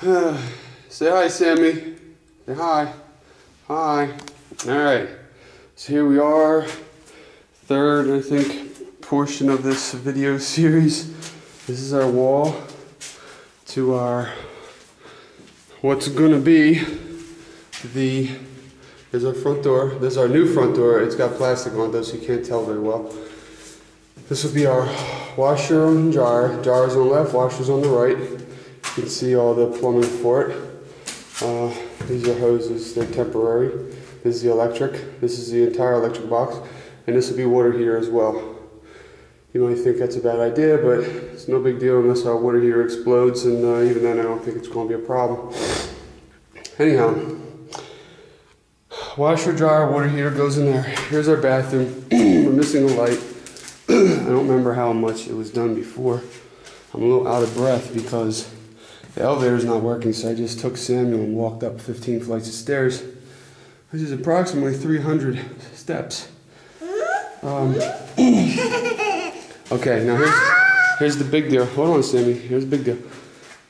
Say hi, Sammy. Say hi. Hi. Alright. So here we are. Third, I think, portion of this video series. This is our wall to our what's gonna be there's our front door. This is our new front door. It's got plastic on it though, so you can't tell very well. This will be our washer and dryer. Dryer's on the left, washer's on the right. You can see all the plumbing for it. These are hoses, they're temporary. This is the electric. This is the entire electric box. And this will be water heater as well. You might think that's a bad idea, but it's no big deal unless our water heater explodes, and even then I don't think it's going to be a problem. Anyhow, washer, dryer, water heater goes in there. Here's our bathroom. We're missing a light. I don't remember how much it was done before. I'm a little out of breath because the elevator's not working, so I just took Samuel and walked up 15 flights of stairs, which is approximately 300 steps. Okay, now here's the big deal. Hold on, Sammy. Here's the big deal.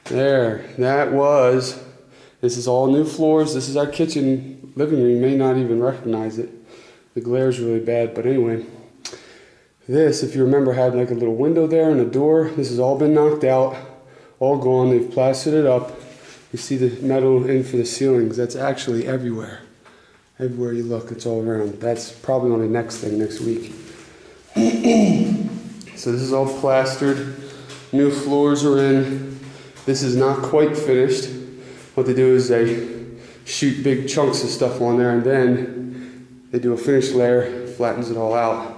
There, this is all new floors. This is our kitchen, living room. You may not even recognize it. The glare's really bad, but anyway. This, if you remember, had like a little window there and a door. This has all been knocked out, all gone. They've plastered it up. You see the metal in for the ceilings. That's actually everywhere. Everywhere you look, it's all around. That's probably on the next thing next week. So this is all plastered. New floors are in. This is not quite finished. What they do is they shoot big chunks of stuff on there, and then they do a finished layer, flattens it all out.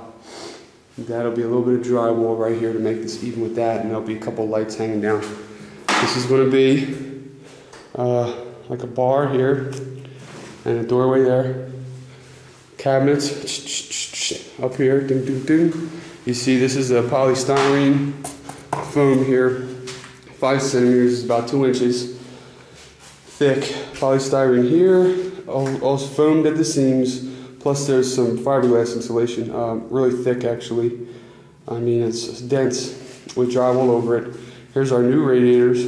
That'll be a little bit of drywall right here to make this even with that, and there'll be a couple lights hanging down. This is going to be like a bar here, and a doorway there. Cabinets up here, ding, ding, ding. You see this is a polystyrene foam here, 5 centimeters, is about 2 inches thick. Polystyrene here, all foamed at the seams. Plus there's some fiberglass insulation, really thick actually. I mean, it's dense with drywall over it. Here's our new radiators.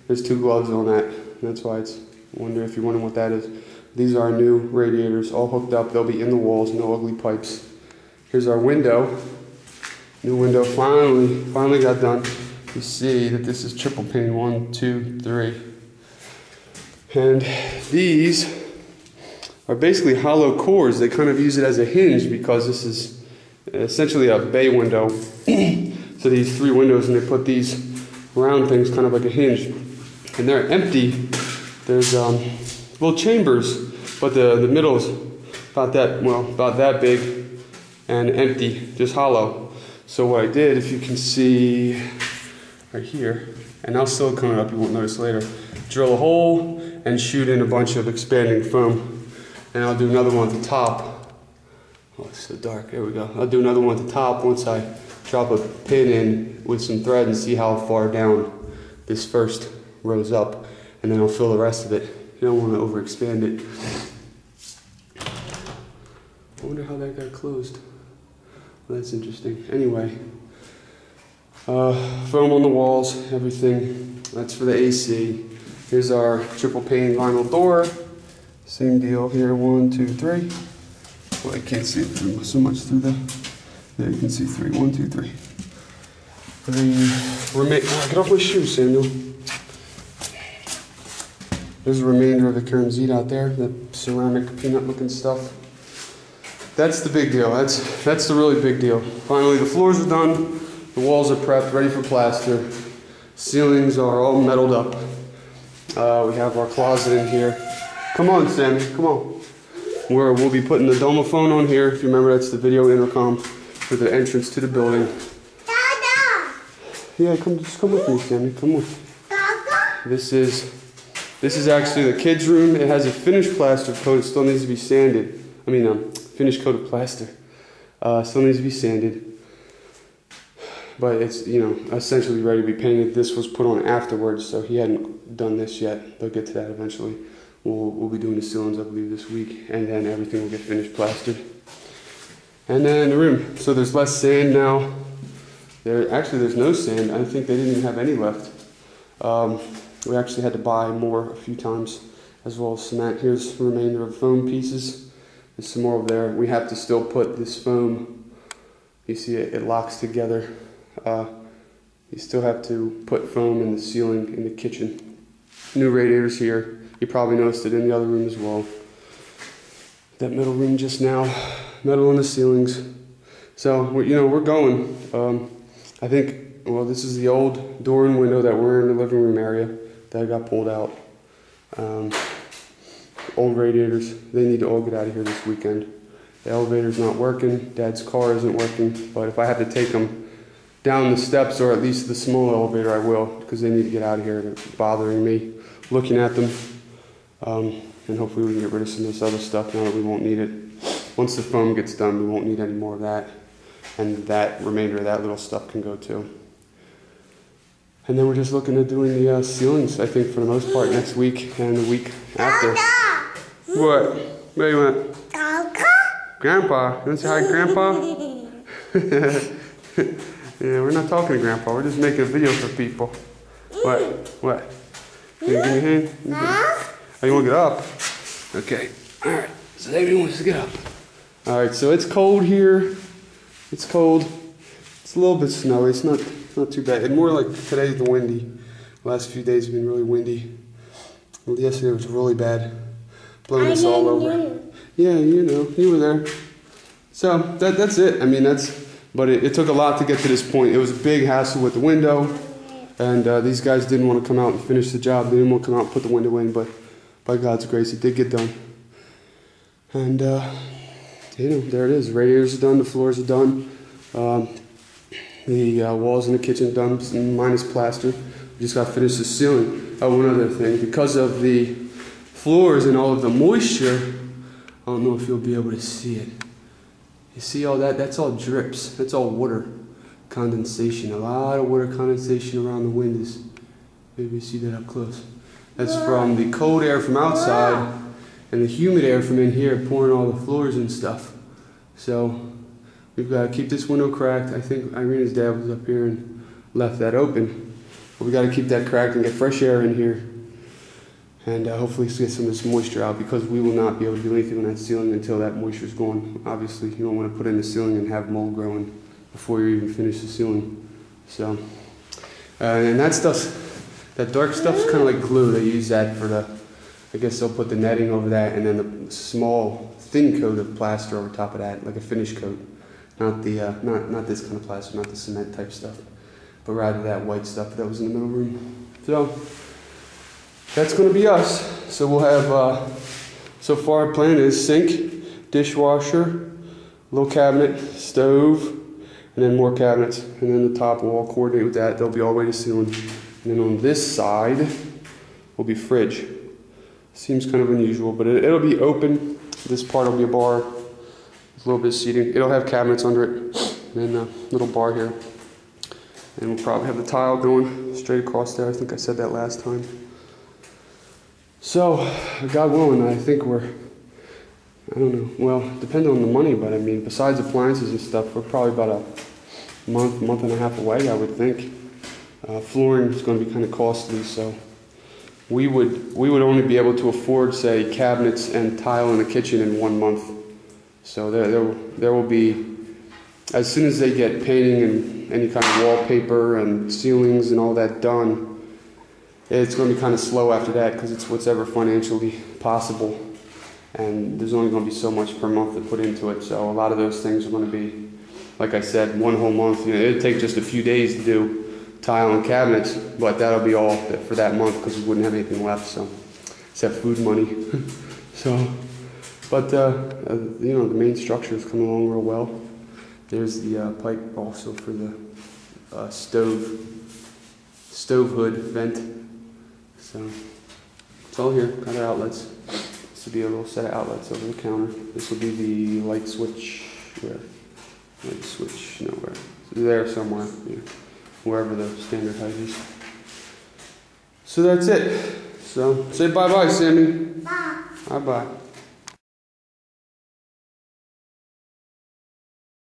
There's 2 gloves on that. That's why it's, I wonder if you're wondering what that is. These are our new radiators, all hooked up. They'll be in the walls, no ugly pipes. Here's our window. New window finally got done. You see that this is triple pane, 1, 2, 3. And these are basically hollow cores. They kind of use it as a hinge because this is essentially a bay window. So these 3 windows, and they put these round things kind of like a hinge. And they're empty. There's little chambers, but the middle's about that big and empty, just hollow. So what I did, if you can see right here, and I'll silicone it up, you won't notice later, drill a hole and shoot in a bunch of expanding foam. And I'll do another one at the top. Oh, it's so dark. There we go. I'll do another one at the top once I drop a pin in with some thread and see how far down this first rose up. And then I'll fill the rest of it. You don't want to overexpand it. I wonder how that got closed. Well, that's interesting. Anyway, foam on the walls, everything. That's for the AC. Here's our triple pane vinyl door. Same deal here, 1, 2, 3. Well, I can't see it so much through there you can see 3, 1, 2, 3. Get off my shoes, Samuel. There's the remainder of the kerosene out there, the ceramic peanut looking stuff. That's the big deal. That's the really big deal. Finally, the floors are done. The walls are prepped, ready for plaster. Ceilings are all metaled up. We have our closet in here. Come on, Sammy, come on. We'll be putting the domophone on here. If you remember, that's the video intercom for the entrance to the building. Dada! Yeah, just come with me, Sammy, come with. Dada? This is actually the kids' room. It has a finished plaster coat. It still needs to be sanded. I mean, finished coat of plaster. Still needs to be sanded. But it's, you know, essentially ready to be painted. This was put on afterwards, so he hadn't done this yet. They'll get to that eventually. We'll be doing the ceilings, I believe, this week, and then everything will get finished plastered. And then the room. So there's less sand now. There's no sand. I think they didn't even have any left. We actually had to buy more a few times, as well as cement. Here's the remainder of foam pieces. There's some more over there. We have to still put this foam, you see it locks together. You still have to put foam in the ceiling in the kitchen. New radiators here. You probably noticed it in the other room as well. That middle room just now, metal in the ceilings. So, we're going. I think, well, this is the old door and window that were in the living room area that got pulled out. Old radiators, they need to all get out of here this weekend. The elevator's not working, Dad's car isn't working, but if I have to take them down the steps, or at least the small elevator, I will, because they need to get out of here. They're bothering me looking at them. And hopefully we can get rid of some of this other stuff now that we won't need it. Once the foam gets done, we won't need any more of that. And that remainder of that little stuff can go too. And then we're just looking at doing the ceilings, I think, for the most part, next week and the week after. What? Where you went? Grandpa. You want to say hi, Grandpa? Yeah, we're not talking to Grandpa. We're just making a video for people. What? What? You give me a hand? Oh, you want to get up? Okay. All right. So everyone wants to get up. All right. So it's cold here. It's cold. It's a little bit snowy. It's not too bad. And more like today's the windy. The last few days have been really windy. Well, yesterday was really bad. Blowing us all over. Yeah, you were there. So that's it. I mean, but it took a lot to get to this point. It was a big hassle with the window, and these guys didn't want to come out and finish the job. They didn't want to come out and put the window in, but by God's grace, it did get done. And there it is. The radiators are done. The floors are done. The walls in the kitchen are done, minus plaster. We just got to finish the ceiling. Oh, one other thing. Because of the floors and all of the moisture, I don't know if you'll be able to see it. You see all that? That's all drips. That's all water condensation. A lot of water condensation around the windows. Maybe you see that up close. That's from the cold air from outside and the humid air from in here pouring all the floors and stuff. So we've got to keep this window cracked. I think Irina's dad was up here and left that open. But we got to keep that cracked and get fresh air in here. And hopefully get some of this moisture out, because we will not be able to do anything on that ceiling until that moisture is gone. Obviously, you don't want to put in the ceiling and have mold growing before you even finish the ceiling. So, and that dark stuff's kind of like glue. They use that for I guess they'll put the netting over that, and then the small, thin coat of plaster over top of that, like a finish coat. Not this kind of plaster, not the cement type stuff, but rather that white stuff that was in the middle room. So that's going to be us. So we'll have, so far our plan is sink, dishwasher, little cabinet, stove, and then more cabinets. And then the top will all coordinate with that. They'll be all the way to ceiling. And then on this side will be fridge. Seems kind of unusual, but it'll be open. This part will be a bar with a little bit of seating. It'll have cabinets under it, and then a little bar here. And we'll probably have the tile going straight across there. I think I said that last time. So, God willing, I think I don't know, well, depending on the money, but I mean, besides appliances and stuff, we're probably about a month and a half away, I would think. Flooring is going to be kind of costly, so we would only be able to afford, say, cabinets and tile in the kitchen in 1 month. So there will be, as soon as they get painting and any kind of wallpaper and ceilings and all that done, it's going to be kind of slow after that, because it's whatever financially possible, and there's only going to be so much per month to put into it. So a lot of those things are going to be, like I said, 1 whole month. It'd take just a few days to do tile and cabinets, but that'll be all for that month, because we wouldn't have anything left, so except food money. So, but the main structure is coming along real well. There's the pipe also for the stove hood vent. So it's all here. Got our outlets. This will be a little set of outlets over the counter. This will be the light switch. Where? Light switch nowhere. There somewhere. Yeah. Wherever the standard height is. So that's it. So say bye-bye, Sammy. Bye. Bye-bye.